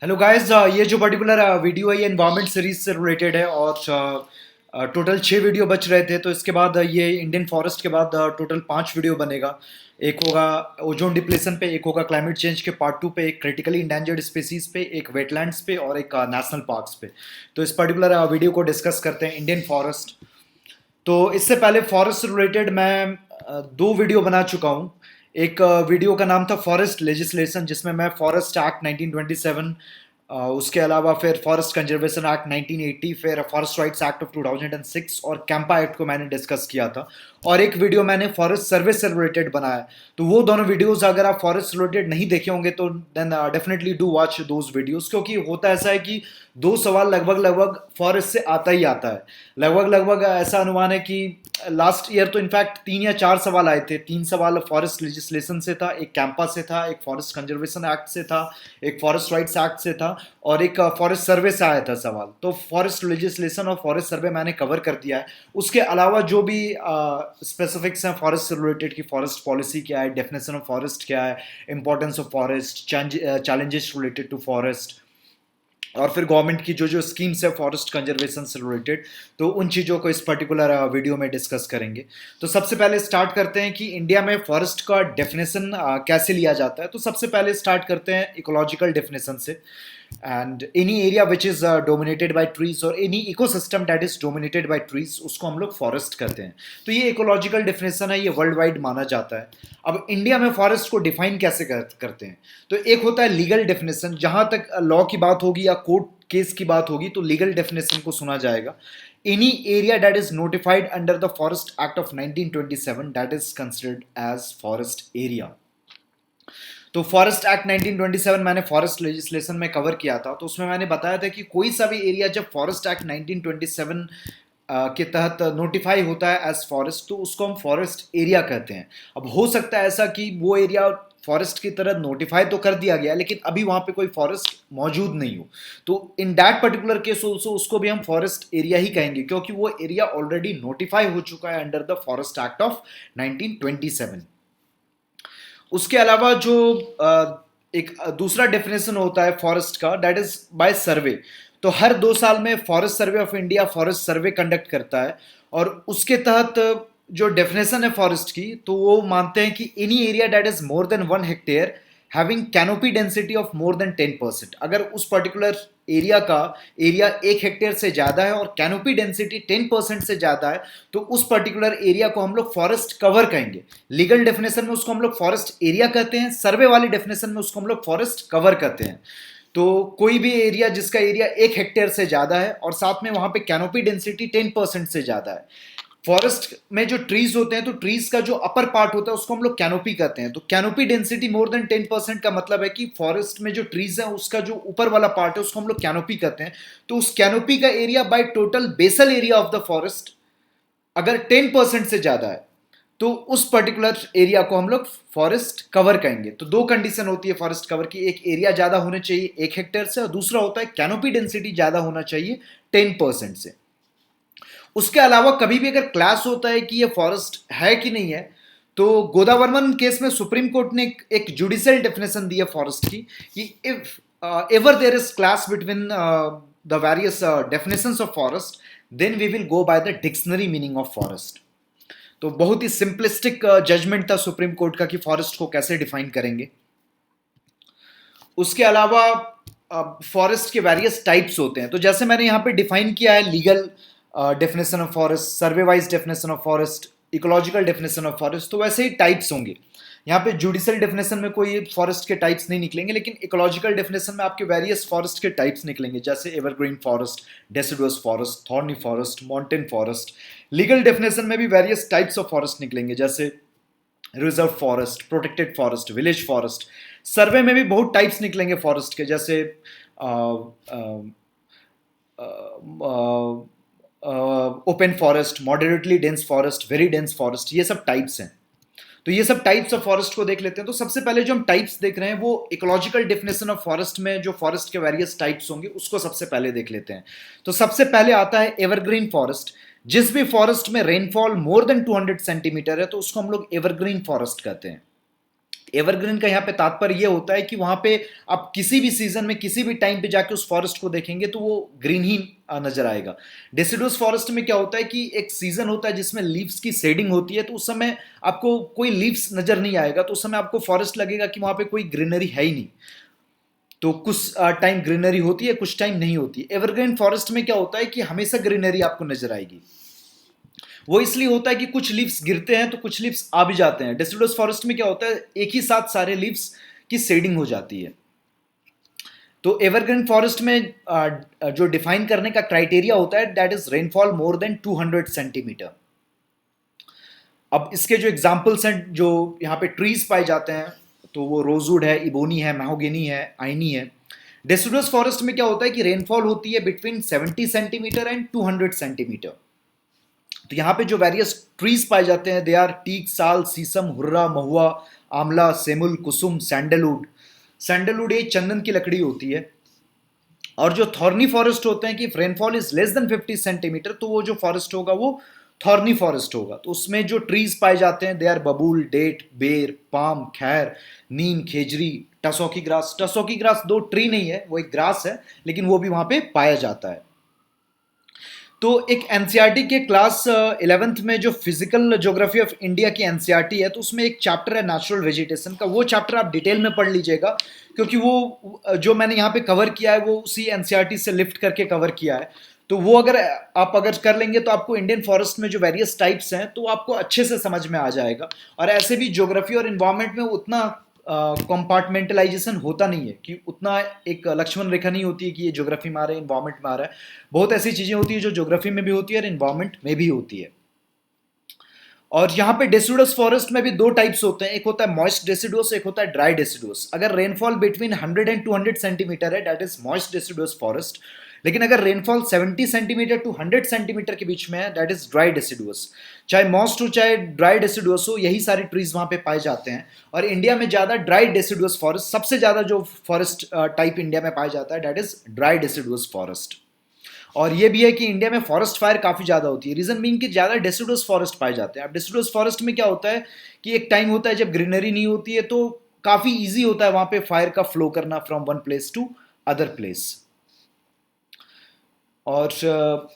Hello guys, ये जो particular video है ये एनवायरनमेंट सीरीज से रिलेटेड है और टोटल 6 वीडियो बच रहे थे। तो इसके बाद ये इंडियन फॉरेस्ट के बाद टोटल 5 वीडियो बनेगा। एक होगा ओजोन डिप्लेशन पे, एक होगा क्लाइमेट चेंज के पार्ट 2 पे, एक क्रिटिकली इंडेंजर्ड स्पीसीज पे, एक वेटलैंड्स पे और एक नेशनल पार्क्स पे। तो इस पर्टिकुलर वीडियो को डिस्कस करते हैं इंडियन फॉरेस्ट। तो इससे पहले फॉरेस्ट से रिलेटेड मैं 2 वीडियो बना चुका हूँ। एक वीडियो का नाम था फॉरेस्ट लेजिस्लेशन, जिसमें मैं फॉरेस्ट एक्ट 1927, उसके अलावा फिर फॉरेस्ट कंजर्वेशन एक्ट 1980, फिर फॉरेस्ट राइट्स एक्ट ऑफ 2006 और कैंपा एक्ट को मैंने डिस्कस किया था। और एक वीडियो मैंने फॉरेस्ट सर्वे से रिलेटेड बनाया। तो वो दोनों वीडियोस अगर आप फॉरेस्ट रिलेटेड नहीं देखे होंगे तो then definitely do watch those videos, क्योंकि होता ऐसा है कि दो सवाल लगभग लगभग फॉरेस्ट से आता ही आता है। लगभग लगभग ऐसा अनुमान है कि लास्ट ईयर तो इनफैक्ट 3 या 4 सवाल आए थे। 3 सवाल फॉरेस्ट लेजिस्लेशन से था, एक कैंपा से था, एक फॉरेस्ट कंजर्वेशन एक्ट से था, एक फॉरेस्ट राइट्स एक्ट से था और एक फॉरेस्ट सर्वे से आया था सवाल। तो फॉरेस्ट लेजिस्लेशन और फॉरेस्ट सर्वे मैंने कवर कर दिया है। उसके अलावा जो भी स्पेसिफिक्स हैं फॉरेस्ट से रिलेटेड की फॉरेस्ट पॉलिसी क्या है, डेफिनेशन ऑफ फॉरेस्ट क्या है, importance of forest, challenges related to forest और फिर गवर्नमेंट की जो जो स्कीम्स है फॉरेस्ट कंजर्वेशन से रिलेटेड, तो उन चीज़ों को इस पर्टिकुलर वीडियो में डिस्कस करेंगे। तो सबसे पहले स्टार्ट करते हैं कि इंडिया में फॉरेस्ट का डेफिनेशन कैसे लिया जाता है। तो सबसे पहले स्टार्ट करते हैं इकोलॉजिकल डेफिनेशन से। And any area which is dominated by trees और any ecosystem that is dominated by trees, उसको हम लोग फॉरेस्ट कहते हैं। तो ये इकोलॉजिकल डेफिनेशन है, ये वर्ल्ड वाइड माना जाता है। अब इंडिया में फॉरेस्ट को डिफाइन कैसे करते हैं, तो एक होता है लीगल डेफिनेशन। जहां तक लॉ की बात होगी या कोर्ट केस की बात होगी तो लीगल डेफिनेशन को सुना जाएगा। Any area that is notified under the forest act of 1927 that is considered as forest area. तो फॉरेस्ट एक्ट 1927 मैंने फॉरेस्ट लेजिस्लेशन में कवर किया था। तो उसमें मैंने बताया था कि कोई सा भी एरिया जब फॉरेस्ट एक्ट 1927 के तहत नोटिफाई होता है एज फॉरेस्ट, तो उसको हम फॉरेस्ट एरिया कहते हैं। अब हो सकता है ऐसा कि वो एरिया फॉरेस्ट की तरह नोटिफाई तो कर दिया गया लेकिन अभी वहां पे कोई फॉरेस्ट मौजूद नहीं हो, तो in that particular case also उसको भी हम फॉरेस्ट एरिया ही कहेंगे, क्योंकि वो एरिया ऑलरेडी नोटिफाई हो चुका है under the forest act of 1927। उसके अलावा जो एक दूसरा डेफिनेशन होता है फॉरेस्ट का, दैट इज बाय सर्वे। तो हर 2 साल में forest survey of India forest survey conduct करता है और उसके तहत जो डेफिनेशन है फॉरेस्ट की, तो वो मानते हैं कि any area that is more than 1 hectare having canopy density of more than 10%। अगर उस पर्टिकुलर एरिया का एरिया 1 हेक्टेयर से ज़्यादा है और कैनोपी डेंसिटी 10% से ज़्यादा है, तो उस पर्टिकुलर एरिया को हम लोग फॉरेस्ट कवर कहेंगे। लीगल डेफिनेशन में उसको हम लोग फॉरेस्ट एरिया कहते हैं, सर्वे वाली डेफिनेशन में उसको हम लोग फॉरेस्ट कवर कहते हैं। तो कोई भी एरिया जिसका एरिया 1 हेक्टेयर से ज़्यादा है और साथ में वहाँ पे कैनोपी डेंसिटी 10% से ज़्यादा है। फॉरेस्ट में जो ट्रीज होते हैं तो ट्रीज का जो अपर पार्ट होता है उसको हम लोग कैनोपी कहते हैं। तो कैनोपी डेंसिटी मोर देन 10% का मतलब है कि फॉरेस्ट में जो ट्रीज है उसका जो ऊपर वाला पार्ट है उसको हम लोग कैनोपी कहते हैं। तो उस कैनोपी का area by total basal area of the forest अगर 10% से ज्यादा है तो उस पर्टिकुलर एरिया को हम लोग फॉरेस्ट कवर कहेंगे। तो 2 कंडीशन होती है फॉरेस्ट कवर की, एक एरिया ज्यादा होना चाहिए 1 हेक्टेयर से और दूसरा होता है कैनोपी डेंसिटी ज्यादा होना चाहिए 10% से। उसके अलावा कभी भी अगर क्लास होता है कि ये फॉरेस्ट है कि नहीं है, तो गोदावर्मन केस में सुप्रीम कोर्ट ने एक जुडिशियल डेफिनेशन दी है फॉरेस्ट की कि if ever there is clash between the various definitions of forest, then we will go by the dictionary meaning of forest. तो बहुत ही सिंपलिस्टिक जजमेंट था सुप्रीम कोर्ट का कि फॉरेस्ट को कैसे डिफाइन करेंगे। उसके अलावा फॉरेस्ट के वेरियस टाइप्स होते हैं। तो जैसे मैंने यहाँ पे डिफाइन किया है legal definition of forest, survey wise definition of forest, ecological definition of forest, तो वैसे ही टाइप्स होंगे। यहाँ पे जुडिशियल डेफिनेशन में कोई फॉरेस्ट के टाइप्स नहीं निकलेंगे, लेकिन इकोलॉजिकल डेफिनेशन में आपके वेरियस फॉरेस्ट के टाइप्स निकलेंगे, जैसे evergreen forest, deciduous forest, thorny forest, mountain forest. Legal definition में भी वेरियस टाइप्स ऑफ फॉरेस्ट निकलेंगे, जैसे reserve forest, protected forest, village forest. Survey में भी बहुत टाइप्स निकलेंगे फॉरेस्ट के, जैसे open forest, moderately dense forest, very dense forest, ये सब टाइप्स हैं। तो ये सब टाइप्स ऑफ फॉरेस्ट को देख लेते हैं। तो सबसे पहले जो हम टाइप्स देख रहे हैं वो इकोलॉजिकल डेफिनेशन ऑफ फॉरेस्ट में जो फॉरेस्ट के वेरियस टाइप्स होंगे उसको सबसे पहले देख लेते हैं। तो सबसे पहले आता है एवरग्रीन फॉरेस्ट। जिस भी फॉरेस्ट में रेनफॉल मोर देन 200 सेंटीमीटर है तो उसको हम लोग एवरग्रीन फॉरेस्ट कहते हैं। एवरग्रीन का यहाँ पे तात्पर्य ये होता है कि वहां पे आप किसी भी सीजन में किसी भी टाइम पे जाके उस फॉरेस्ट को देखेंगे तो वो ग्रीन ही नजर आएगा। डेसिडुअस फॉरेस्ट में क्या होता है कि एक सीजन होता है जिसमें लीव्स की शेडिंग होती है, तो उस समय आपको कोई लीव्स नजर नहीं आएगा, तो उस समय आपको फॉरेस्ट लगेगा कि वहां पे कोई ग्रीनरी है ही नहीं। तो कुछ टाइम ग्रीनरी होती है, कुछ टाइम नहीं होती। एवरग्रीन फॉरेस्ट में क्या होता है कि हमेशा ग्रीनरी आपको नजर आएगी। वो इसलिए होता है कि कुछ लीव्स गिरते हैं तो कुछ लीव्स आ भी जाते हैं। डेसिडुअस फॉरेस्ट में क्या होता है, एक ही साथ सारे लीव्स की शेडिंग हो जाती है। तो एवरग्रीन फॉरेस्ट में जो डिफाइन करने का क्राइटेरिया होता है that is rainfall more than 200 centimetre. अब इसके जो एग्जाम्पल्स हैं जो यहाँ पे ट्रीज पाए जाते हैं, तो वो रोजवुड है, इबोनी है, मैहोगेनी है, आइनी है। डेसिडुअस फॉरेस्ट में क्या होता है कि रेनफॉल होती है बिटवीन 70 सेंटीमीटर एंड 200 सेंटीमीटर। तो यहाँ पे जो वेरियस ट्रीज पाए जाते हैं दे आर टीक, साल, सीसम, हुर्रा, महुआ, आंवला, सेमुल, कुसुम, सैंडलवुड। सैंडलवुड ये चंदन की लकड़ी होती है। और जो थॉर्नी फॉरेस्ट होते हैं कि rainfall is less than 50 centimetre, तो वो जो फॉरेस्ट होगा वो थॉर्नी फॉरेस्ट होगा। तो उसमें जो ट्रीज पाए जाते हैं दे आर बबूल, डेट, बेर, पाम, खैर, नीम, खेजरी, टसोकी ग्रास। टसोकी ग्रास दो ट्री नहीं है, वो एक ग्रास है, लेकिन वो भी वहां पे पाया जाता है। तो एक एनसीईआरटी के क्लास 11th में जो फिजिकल ज्योग्राफी ऑफ इंडिया की एनसीईआरटी है, तो उसमें एक चैप्टर है नेचुरल वेजिटेशन का। वो चैप्टर आप डिटेल में पढ़ लीजिएगा, क्योंकि वो जो मैंने यहाँ पे कवर किया है वो उसी एनसीईआरटी से लिफ्ट करके कवर किया है। तो वो अगर आप कर लेंगे तो आपको इंडियन फॉरेस्ट में जो वेरियस टाइप्स हैं तो आपको अच्छे से समझ में आ जाएगा। और ऐसे भी ज्योग्राफी और इन्वायरमेंट में उतना कंपार्टमेंटलाइजेशन होता नहीं है कि उतना एक लक्ष्मण रेखा नहीं होती है कि ये ज्योग्राफी में आ रहा है, इन्वायरमेंट में आ रहा है। बहुत ऐसी चीजें होती है जो ज्योग्राफी में भी होती है और इन्वायरमेंट में भी होती है। और यहाँ पे डेसिडुअस फॉरेस्ट में भी दो टाइप्स होते हैं, एक होता है मॉइस्ट डेसिडुअस, एक होता है ड्राई डेसिडुअस। अगर रेनफॉल बिटवीन 100 एंड 200 सेंटीमीटर है that is moist deciduous forest. लेकिन अगर रेनफॉल 70 सेंटीमीटर टू 100 सेंटीमीटर के बीच में है दैट इज ड्राई डेसिडुअस। चाहे मॉइस्ट हो चाहे ड्राई डेसिडुअस हो, यही सारे ट्रीज वहां पे पाए जाते हैं। और इंडिया में ज्यादा ड्राई डेसिडुअस फॉरेस्ट, सबसे ज्यादा जो फॉरेस्ट टाइप इंडिया में पाया जाता है that is dry deciduous forest. और ये भी है कि इंडिया में फॉरेस्ट फायर काफी ज्यादा होती है, रीजन बीइंग कि ज्यादा डेसिडुअस फॉरेस्ट पाए जाते हैं। अब डेसिडुअस फॉरेस्ट में क्या होता है कि एक टाइम होता है जब ग्रीनरी नहीं होती है, तो काफी इजी होता है वहां पे फायर का फ्लो करना from one place to other place. और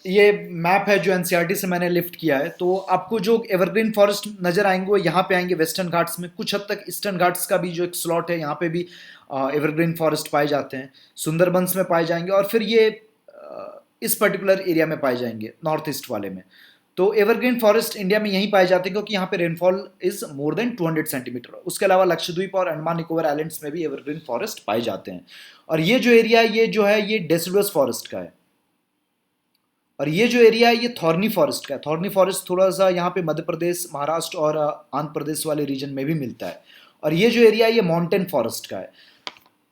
ये मैप है जो एनसीईआरटी से मैंने लिफ्ट किया है। तो आपको जो एवरग्रीन फॉरेस्ट नजर आएंगे वो यहाँ पे आएंगे वेस्टर्न घाट्स में, कुछ हद तक ईस्टर्न घाट्स का भी जो एक स्लॉट है यहाँ पे भी एवरग्रीन फॉरेस्ट पाए जाते हैं। सुंदरबंस में पाए जाएंगे और फिर ये इस पर्टिकुलर एरिया में पाए जाएंगे नॉर्थ ईस्ट वाले में। तो एवरग्रीन फॉरेस्ट इंडिया में यहीं पाए जाते हैं क्योंकि यहाँ पे rainfall is more than 200 centimetre. उसके अलावा लक्षद्वीप और अंडमान निकोबार आइलैंड्स में भी एवरग्रीन फॉरेस्ट पाए जाते हैं। और ये जो एरिया है ये जो है ये डेसिडुअस फॉरेस्ट का है। और ये जो एरिया है ये थॉर्नी फॉरेस्ट का है। थॉर्नी फॉरेस्ट थोड़ा सा यहाँ पे मध्य प्रदेश, महाराष्ट्र और आंध्र प्रदेश वाले रीजन में भी मिलता है। और ये जो एरिया है ये माउंटेन फॉरेस्ट का है।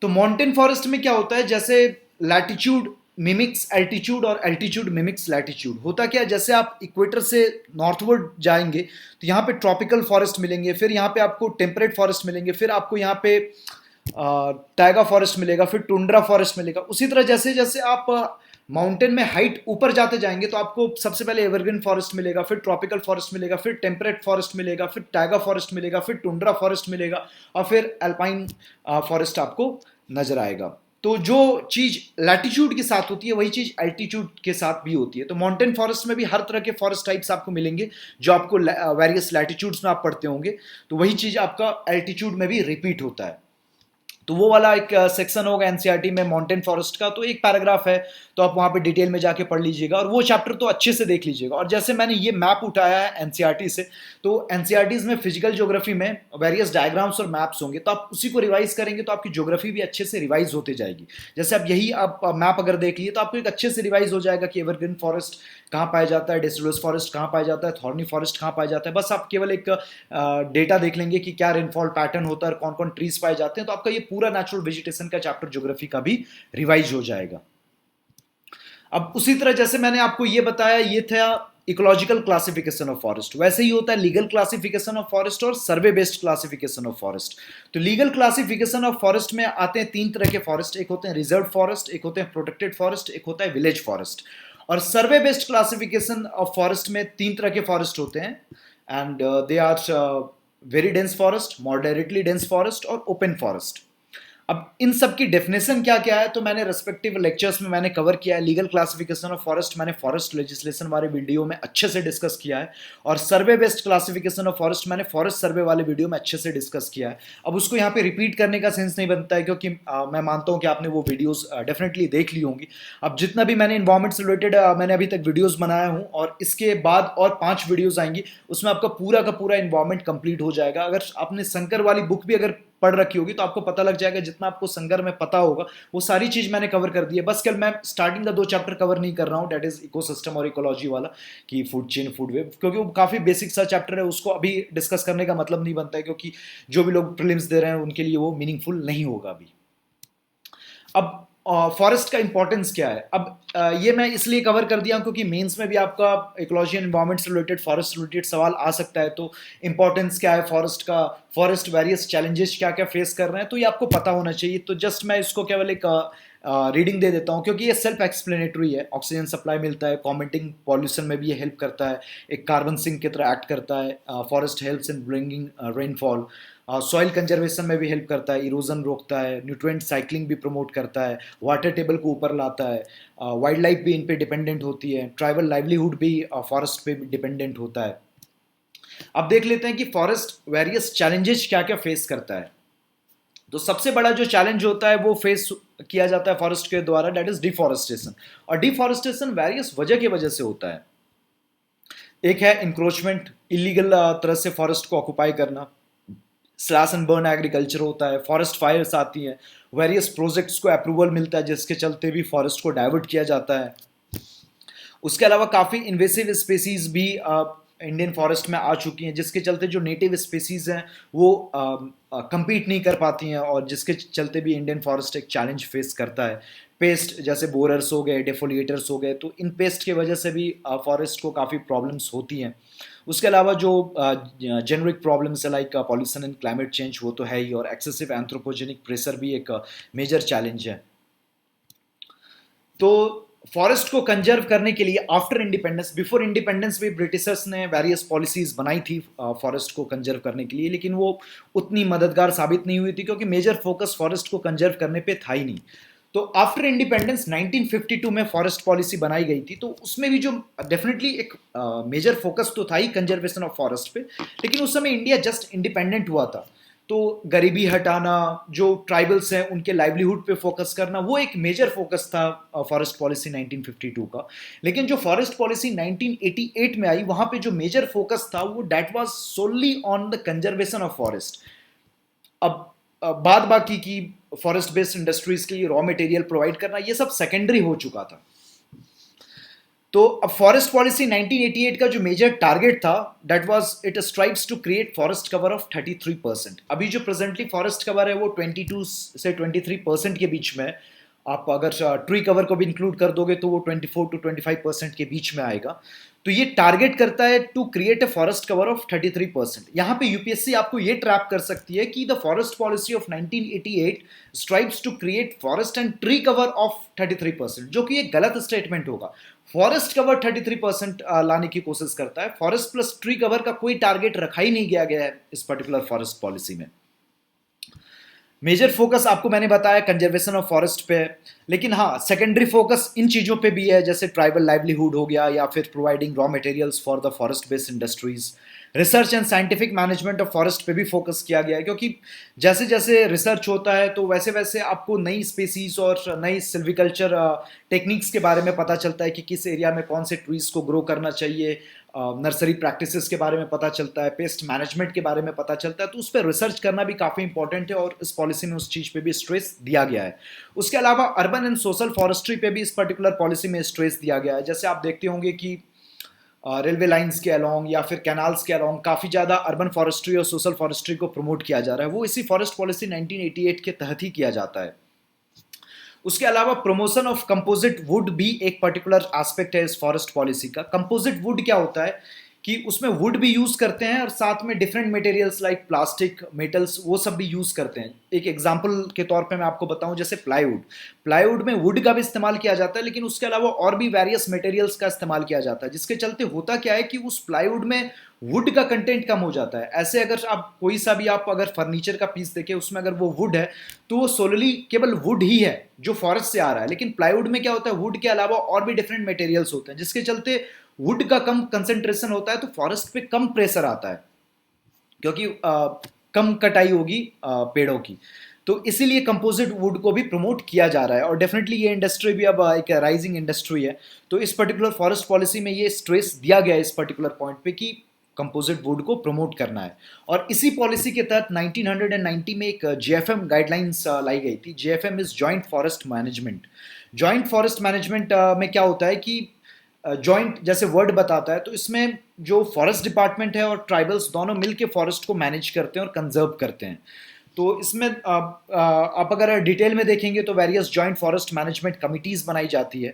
तो माउंटेन फॉरेस्ट में क्या होता है, जैसे लैटिट्यूड मिमिक्स एल्टीट्यूड और एल्टीट्यूड मिमिक्स लैटिट्यूड। होता क्या है, जैसे आप इक्वेटर से नॉर्थवर्ड जाएंगे तो यहाँ पे ट्रॉपिकल फॉरेस्ट मिलेंगे, फिर यहाँ पे आपको टेम्परेट फॉरेस्ट मिलेंगे, फिर आपको यहाँ पे टाइगा फॉरेस्ट मिलेगा, फिर टुंड्रा फॉरेस्ट मिलेगा। उसी तरह जैसे जैसे आप माउंटेन में हाइट ऊपर जाते जाएंगे तो आपको सबसे पहले एवरग्रीन फॉरेस्ट मिलेगा, फिर ट्रॉपिकल फॉरेस्ट मिलेगा, फिर टेम्परेट फॉरेस्ट मिलेगा, फिर टाइगा फॉरेस्ट मिलेगा, फिर टुंड्रा फॉरेस्ट मिलेगा और फिर अल्पाइन फॉरेस्ट आपको नजर आएगा। तो जो चीज लैटिट्यूड के साथ होती है वही चीज एल्टीट्यूड के साथ भी होती है। तो माउंटेन फॉरेस्ट में भी हर तरह के फॉरेस्ट टाइप्स आपको मिलेंगे जो आपको वेरियस लैटिट्यूड्स में आप पढ़ते होंगे, तो वही चीज आपका एल्टीट्यूड में भी रिपीट होता है। तो वो वाला एक सेक्शन होगा एनसीईआरटी में माउंटेन फॉरेस्ट का, तो एक पैराग्राफ है, तो आप वहां पे डिटेल में जाके पढ़ लीजिएगा और वो चैप्टर तो अच्छे से देख लीजिएगा। और जैसे मैंने ये मैप उठाया है एनसीईआरटी से, तो एनसीईआरटीज में फिजिकल ज्योग्राफी में वेरियस डायग्राम्स और मैप्स होंगे, तो आप उसी को रिवाइज करेंगे तो आपकी ज्योग्राफी भी अच्छे से रिवाइज होते जाएगी। जैसे आप यही आप मैप अगर देख लिए तो आपको एक अच्छे से रिवाइज हो जाएगा कि एवरग्रीन फॉरेस्ट कहाँ पाया जाता है, डेसिडुअस फॉरेस्ट कहाँ पाया जाता है, थॉर्नी फॉरेस्ट कहाँ पाया जाता है। बस आप केवल एक डेटा देख लेंगे कि क्या रेनफॉल पैटर्न होता है और कौन कौन ट्रीज पाए जाते हैं, तो आपका ये पूरा नेचुरल वेजिटेशन का चैप्टर ज्योग्राफी का भी रिवाइज हो जाएगा। अब उसी तरह जैसे मैंने आपको ये बताया, ये था इकोलॉजिकल क्लासिफिकेशन ऑफ फॉरेस्ट, वैसे ही होता है लीगल क्लासिफिकेशन ऑफ फॉरेस्ट और survey based classification of forest. तो लीगल क्लासिफिकेशन ऑफ फॉरेस्ट में आते हैं तीन तरह के फॉरेस्ट, एक होते हैं रिजर्व फॉरेस्ट, एक होते हैं प्रोटेक्टेड फॉरेस्ट, एक होता है विलेज फॉरेस्ट। और survey based classification of forest में तीन तरह के फॉरेस्ट होते हैं and they are very dense forest, moderately dense forest और ओपन फॉरेस्ट। अब इन सब की डेफिनेशन क्या क्या है तो मैंने रेस्पेक्टिव लेक्चर्स में मैंने कवर किया है। लीगल क्लासिफिकेशन ऑफ फॉरेस्ट मैंने फॉरेस्ट लेजिस्लेशन वाले वीडियो में अच्छे से डिस्कस किया है, और survey based classification of forest मैंने फॉरेस्ट सर्वे वाले वीडियो में अच्छे से डिस्कस किया है। अब उसको यहाँ पे रिपीट करने का सेंस नहीं बनता है, क्योंकि मैं मानता हूँ कि आपने वो वीडियोस डेफिनेटली देख ली होंगी। अब जितना भी मैंने इन्वायरमेंट से रिलेटेड मैंने अभी तक वीडियोस बनाया हूँ, और इसके बाद और 5 वीडियोस आएंगी, उसमें आपका पूरा का पूरा इन्वायरमेंट कंप्लीट हो जाएगा। अगर आपने शंकर वाली बुक भी अगर पढ़ रखी होगी तो आपको पता लग जाएगा, जितना आपको संगर में पता होगा वो सारी चीज मैंने कवर कर दी है। बस कल मैं स्टार्टिंग का 2 चैप्टर कवर नहीं कर रहा हूँ, दैट इज इकोसिस्टम और इकोलॉजी वाला, कि फूड चेन फूड वेब, क्योंकि वो काफी बेसिक सा चैप्टर है, उसको अभी डिस्कस करने का मतलब नहीं बनता है, क्योंकि जो भी लोग प्रीलिम्स दे रहे हैं उनके लिए वो मीनिंगफुल नहीं होगा अभी। अब फॉरेस्ट का इंपॉर्टेंस क्या है, अब ये मैं इसलिए कवर कर दिया क्योंकि मेंस में भी आपका इकोलॉजी एंड एनवायरमेंट से रिलेटेड, फॉरेस्ट रिलेटेड सवाल आ सकता है। तो इंपॉर्टेंस क्या है फॉरेस्ट का, फॉरेस्ट वेरियस चैलेंजेस क्या क्या फेस कर रहे हैं, तो ये आपको पता होना चाहिए। तो जस्ट मैं इसको केवल एक रीडिंग दे देता हूँ, क्योंकि ये सेल्फ एक्सप्लेनेटरी है। ऑक्सीजन सप्लाई मिलता है, कॉमेंटिंग पॉल्यूशन में भी ये हेल्प करता है, एक कार्बन सिंक की तरह एक्ट करता है। Forest helps in bringing rainfall, soil conservation में भी हेल्प करता है, इरोजन रोकता है, न्यूट्रिएंट साइक्लिंग भी प्रमोट करता है, वाटर टेबल को ऊपर लाता है, वाइल्ड लाइफ भी इन पे डिपेंडेंट होती है, ट्राइबल लाइवलीहुड भी फॉरेस्ट पे डिपेंडेंट होता है। अब देख लेते हैं कि फॉरेस्ट वेरियस चैलेंजेस क्या क्या फेस करता है। तो सबसे बड़ा जो चैलेंज होता है वो फेस किया जाता है फॉरेस्ट के द्वारा, दैट इज डिफॉरेस्टेशन। और डिफॉरेस्टेशन वेरियस वजह की वजह से होता है। एक है इंक्रोचमेंट, इलीगल तरह से फॉरेस्ट को ऑक्युपाई करना, स्लैश एंड बर्न एग्रीकल्चर होता है, फॉरेस्ट फायर्स आती हैं, वेरियस प्रोजेक्ट्स को अप्रूवल मिलता है जिसके चलते भी फॉरेस्ट को डाइवर्ट किया जाता है। उसके अलावा काफ़ी इन्वेसिव स्पेसीज भी इंडियन फॉरेस्ट में आ चुकी हैं, जिसके चलते जो नेटिव स्पेसीज हैं वो compete नहीं कर पाती हैं, और जिसके चलते भी इंडियन फॉरेस्ट एक चैलेंज फेस करता है। पेस्ट जैसे बोरर्स हो गए, डेफोलिएटर्स हो गए, तो इन पेस्ट की वजह से भी फॉरेस्ट को काफ़ी प्रॉब्लम्स होती हैं। उसके अलावा जो जेनरिक प्रॉब्लम्स है like pollution and climate change, वो तो है ही, और एक्सेसिव एंथ्रोपोजेनिक प्रेशर भी एक मेजर चैलेंज है। तो फॉरेस्ट को कंजर्व करने के लिए आफ्टर इंडिपेंडेंस, बिफोर इंडिपेंडेंस भी ब्रिटिशर्स ने वेरियस पॉलिसीज बनाई थी फॉरेस्ट को कंजर्व करने के लिए, लेकिन वो उतनी मददगार साबित नहीं हुई थी, क्योंकि मेजर फोकस फॉरेस्ट को कंजर्व करने पे था ही नहीं। तो आफ्टर इंडिपेंडेंस 1952 में फॉरेस्ट पॉलिसी बनाई गई थी, तो उसमें भी जो डेफिनेटली एक मेजर फोकस तो था ही कंजर्वेशन ऑफ फॉरेस्ट पे, लेकिन उस समय इंडिया जस्ट इंडिपेंडेंट हुआ था। तो गरीबी हटाना, जो ट्राइबल्स हैं उनके लाइवलीहुड पे फोकस करना, वो एक मेजर फोकस था फॉरेस्ट पॉलिसी 1952 का। लेकिन जो फॉरेस्ट पॉलिसी 1988 में आई, वहां पे जो मेजर फोकस था वो that was solely on the conservation of forest. अब बाद बाकी की फॉरेस्ट बेस्ड इंडस्ट्रीज के लिए रॉ मटेरियल प्रोवाइड करना, ये सब सेकेंडरी हो चुका था। तो अब फॉरेस्ट पॉलिसी 1988 का जो मेजर टारगेट था, that was it strives to create forest cover of 33%। अभी जो प्रेजेंटली फॉरेस्ट कवर है वो 22 से 23% के बीच में है। आप अगर ट्री कवर को भी इंक्लूड कर दोगे तो वो 24 to 25% के बीच में आएगा। तो ये टारगेट करता है to create a forest cover of 33%। यहाँ पे यूपीएससी आपको ये ट्रैप कर सकती है कि the forest policy of 1988 strives to create forest and tree cover of 33%, जो कि एक गलत स्टेटमेंट होगा। फॉरेस्ट कवर 33% लाने की कोशिश करता है, फॉरेस्ट प्लस ट्री कवर का कोई टारगेट रखा ही नहीं गया है इस पर्टिकुलर फॉरेस्ट पॉलिसी में। मेजर फोकस आपको मैंने बताया कंजर्वेशन ऑफ फॉरेस्ट पे, लेकिन हाँ सेकेंडरी फोकस इन चीज़ों पे भी है, जैसे ट्राइबल लाइवलीहुड हो गया, या फिर providing raw materials for the forest based industries. Research and scientific management of forest पे भी फोकस किया गया है, क्योंकि जैसे जैसे रिसर्च होता है तो वैसे वैसे आपको नई स्पीसीज और नई सिल्विकल्चर टेक्निक्स के बारे में पता चलता है कि किस एरिया में कौन से ट्रीज को ग्रो करना चाहिए, नर्सरी प्रैक्टिसेस के बारे में पता चलता है, पेस्ट मैनेजमेंट के बारे में पता चलता है। तो उस पर रिसर्च करना भी काफ़ी इंपॉर्टेंट है, और इस पॉलिसी में उस चीज़ पे भी स्ट्रेस दिया गया है। उसके अलावा अर्बन एंड सोशल फॉरेस्ट्री पे भी इस पर्टिकुलर पॉलिसी में स्ट्रेस दिया गया है। जैसे आप देखते होंगे कि रेलवे लाइंस के अलोंग या फिर कैनाल्स के अलोंग काफ़ी ज़्यादा अर्बन फॉरेस्ट्री और सोशल फॉरेस्ट्री को प्रमोट किया जा रहा है, वो इसी फॉरेस्ट पॉलिसी 1988 के तहत ही किया जाता है। उसके अलावा प्रमोशन ऑफ कंपोजिट वुड भी एक पर्टिकुलर एस्पेक्ट है इस फॉरेस्ट पॉलिसी का। कंपोजिट वुड क्या होता है कि उसमें वुड भी यूज़ करते हैं और साथ में different materials like plastic, metals, वो सब भी यूज़ करते हैं। एक एग्जांपल के तौर पे मैं आपको बताऊं, जैसे प्लाईवुड। प्लाईवुड में वुड का भी इस्तेमाल किया जाता है, लेकिन उसके अलावा और भी वेरियस मटेरियल्स का इस्तेमाल किया जाता है, जिसके चलते होता क्या है कि उस प्लाईवुड में वुड का कंटेंट कम हो जाता है। ऐसे अगर आप कोई सा भी आप अगर फर्नीचर का पीस देखें, उसमें अगर वो वुड है तो वो सोलली केवल वुड ही है जो फॉरेस्ट से आ रहा है। लेकिन प्लाईवुड में क्या होता है, वुड के अलावा और भी डिफरेंट मटेरियल्स होते हैं, जिसके चलते वुड का कम कंसेंट्रेशन होता है, तो फॉरेस्ट पे कम प्रेशर आता है, क्योंकि कम कटाई होगी पेड़ों की। तो इसीलिए कंपोजिट वुड को भी प्रमोट किया जा रहा है, और डेफिनेटली ये इंडस्ट्री भी अब एक राइजिंग इंडस्ट्री है। तो इस पर्टिकुलर फॉरेस्ट पॉलिसी में ये स्ट्रेस दिया गया है इस पर्टिकुलर पॉइंट पे कि कंपोजिट वुड को प्रमोट करना है। और इसी पॉलिसी के तहत 1990 में एक जेएफएम गाइडलाइंस लाई गई थी। JFM is joint forest management. Joint forest management में क्या होता है कि जॉइंट जैसे वर्ड बताता है, तो इसमें जो फॉरेस्ट डिपार्टमेंट है और ट्राइबल्स दोनों मिलके फॉरेस्ट को मैनेज करते हैं और कंजर्व करते हैं। तो इसमें आप अगर डिटेल में देखेंगे तो various joint forest management committees बनाई जाती है।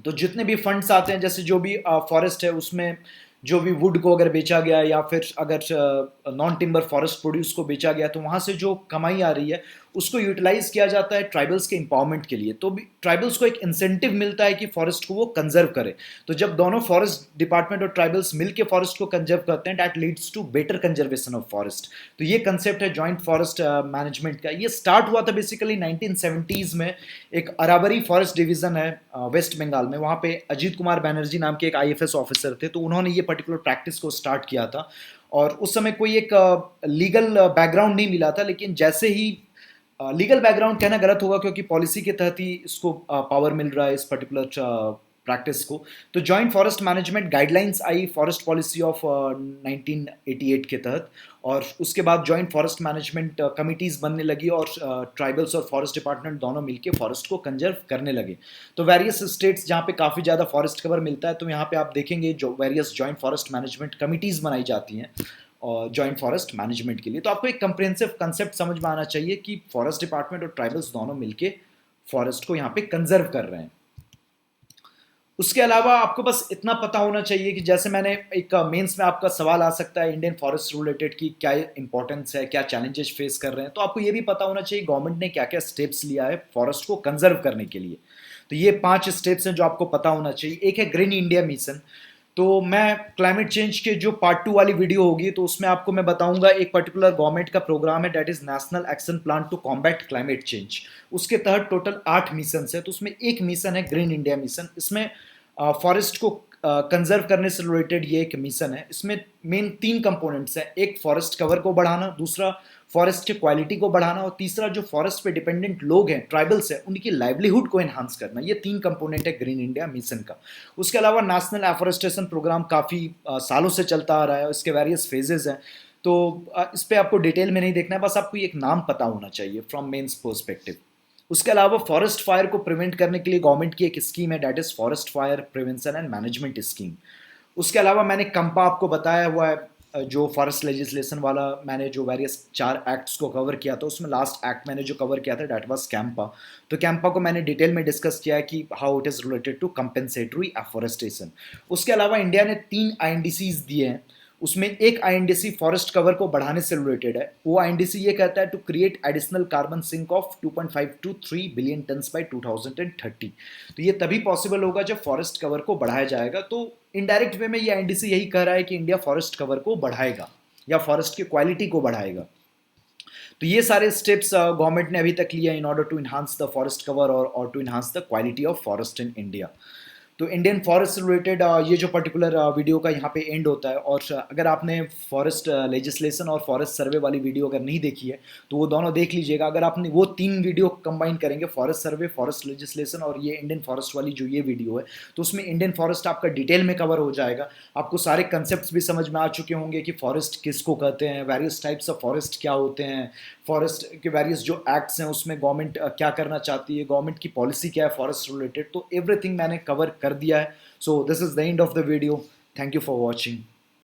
तो जितने भी फंड्स आते हैं, जैसे जो भी फॉरेस्ट है उसमें जो भी वुड को अगर बेचा गया या फिर अगर नॉन टिम्बर फॉरेस्ट प्रोड्यूस को बेचा गया, तो वहाँ से जो कमाई आ रही है उसको यूटिलाइज किया जाता है ट्राइबल्स के एम्पावरमेंट के लिए। तो भी ट्राइबल्स को एक इंसेंटिव मिलता है कि फॉरेस्ट को वो कंजर्व करे। तो जब दोनों फॉरेस्ट डिपार्टमेंट और ट्राइबल्स मिलकर फॉरेस्ट को कंजर्व करते हैं, that leads to better conservation of forest. तो ये कंसेप्ट है जॉइंट फॉरेस्ट मैनेजमेंट का। ये स्टार्ट हुआ था बेसिकली 1970s में। एक अरावरी फॉरेस्ट डिवीजन है वेस्ट बंगाल में, वहाँ पे अजीत कुमार बैनर्जी नाम के एक आईएफएस ऑफिसर थे, तो उन्होंने ये पर्टिकुलर प्रैक्टिस को स्टार्ट किया था। और उस समय कोई एक लीगल बैकग्राउंड नहीं मिला था, लेकिन जैसे ही लीगल बैकग्राउंड कहना गलत होगा, क्योंकि पॉलिसी के तहत ही इसको पावर मिल रहा है इस पर्टिकुलर प्रैक्टिस को। तो joint forest management guidelines I forest policy of 1988 के तहत, और उसके बाद जॉइंट फॉरेस्ट मैनेजमेंट कमिटीज़ बनने लगी, और ट्राइबल्स और फॉरेस्ट डिपार्टमेंट दोनों मिलकर फॉरेस्ट को कंजर्व करने लगे। तो वेरियस स्टेट्स जहाँ पे काफ़ी ज़्यादा फॉरेस्ट कवर मिलता है, तो यहाँ पे आप देखेंगे जो various joint forest management committees बनाई जाती हैं और जॉइंट फॉरेस्ट मैनेजमेंट के लिए। तो आपको एक कंप्रिहेंसिव कंसेप्ट समझ में आना चाहिए कि फॉरेस्ट डिपार्टमेंट और ट्राइबल्स दोनों मिलके फॉरेस्ट को यहाँ पे कंजर्व कर रहे हैं। उसके अलावा आपको बस इतना पता होना चाहिए कि जैसे मैंने एक मेंस में आपका सवाल आ सकता है इंडियन फॉरेस्ट रिलेटेड की क्या इंपॉर्टेंस है, क्या चैलेंजेस फेस कर रहे हैं, तो आपको ये भी पता होना चाहिए गवर्नमेंट ने क्या क्या स्टेप्स लिया है फॉरेस्ट को कंजर्व करने के लिए। तो ये 5 स्टेप्स हैं जो आपको पता होना चाहिए। एक है ग्रीन इंडिया मिशन। तो मैं क्लाइमेट चेंज के जो पार्ट 2 वाली वीडियो होगी, तो उसमें आपको मैं बताऊंगा एक पर्टिकुलर गवर्नमेंट का प्रोग्राम है, that is national action plan to combat climate change. उसके तहत टोटल 8 मिशन है, तो उसमें एक मिशन है ग्रीन इंडिया मिशन। इसमें फॉरेस्ट को कंजर्व करने से रिलेटेड ये एक मिशन है। इसमें मेन 3 कंपोनेंट्स हैं, एक फॉरेस्ट कवर को बढ़ाना, दूसरा फॉरेस्ट की क्वालिटी को बढ़ाना, और तीसरा जो फॉरेस्ट पे डिपेंडेंट लोग हैं, ट्राइबल्स हैं, उनकी लाइवलीहुड को एनहांस करना। ये 3 कंपोनेंट है ग्रीन इंडिया मिशन का। उसके अलावा नेशनल एफोरेस्टेशन प्रोग्राम काफ़ी सालों से चलता आ रहा है, इसके वेरियस फेजेस हैं। तो इस पर आपको डिटेल में नहीं देखना है, बस आपको एक नाम पता होना चाहिए फ्रॉम मेन्स पर्सपेक्टिव। उसके अलावा फॉरेस्ट फायर को प्रिवेंट करने के लिए गवर्नमेंट की एक स्कीम है, that is forest fire prevention and management scheme. उसके अलावा मैंने कंपा आपको बताया हुआ है, जो फॉरेस्ट लेजिस्लेशन वाला मैंने जो वेरियस 4 एक्ट्स को कवर किया था, उसमें लास्ट एक्ट मैंने जो कवर किया था दैट वाज कैंपा। तो कैंपा को मैंने डिटेल में डिस्कस किया है कि how it is related to compensatory afforestation. उसके अलावा इंडिया ने 3 आईएनडीसीज दिए हैं। उसमें एक आईएनडीसी फॉरेस्ट कवर को बढ़ाने से रिलेटेड है। वो आईएनडीसी ये कहता है to create additional carbon sink of 2.5 to 3 billion tonnes by 2030। तो ये तभी पॉसिबल होगा जब फॉरेस्ट कवर को बढ़ाया जाएगा। तो इनडायरेक्ट वे में ये आईएनडीसी यही कह रहा है कि इंडिया फॉरेस्ट कवर को बढ़ाएगा या फॉरेस्ट की क्वालिटी को बढ़ाएगा। तो ये सारे स्टेप्स गवर्नमेंट ने अभी तक लिए in order to enhance the forest cover और to enhance the quality of forest in India. तो इंडियन फॉरेस्ट से रिलेटेड ये जो पर्टिकुलर वीडियो का यहाँ पे एंड होता है। और अगर आपने फॉरेस्ट लेजिस्लेशन और फॉरेस्ट सर्वे वाली वीडियो अगर नहीं देखी है तो वो दोनों देख लीजिएगा। अगर आपने वो 3 वीडियो कंबाइन करेंगे, फॉरेस्ट सर्वे, फॉरेस्ट लेजिस्लेशन और ये इंडियन फॉरेस्ट वाली जो ये वीडियो है, तो उसमें इंडियन फॉरेस्ट आपका डिटेल में कवर हो जाएगा। आपको सारे कंसेप्ट भी समझ में आ चुके होंगे कि फॉरेस्ट किसको कहते हैं, वेरियस टाइप्स ऑफ फॉरेस्ट क्या होते हैं, फॉरेस्ट के वेरियस जो एक्ट्स हैं उसमें गवर्नमेंट क्या करना चाहती है, गवर्नमेंट की पॉलिसी क्या है फॉरेस्ट रिलेटेड। तो एवरीथिंग मैंने कवर कर दिया है। So this is the end of the video. Thank you for watching.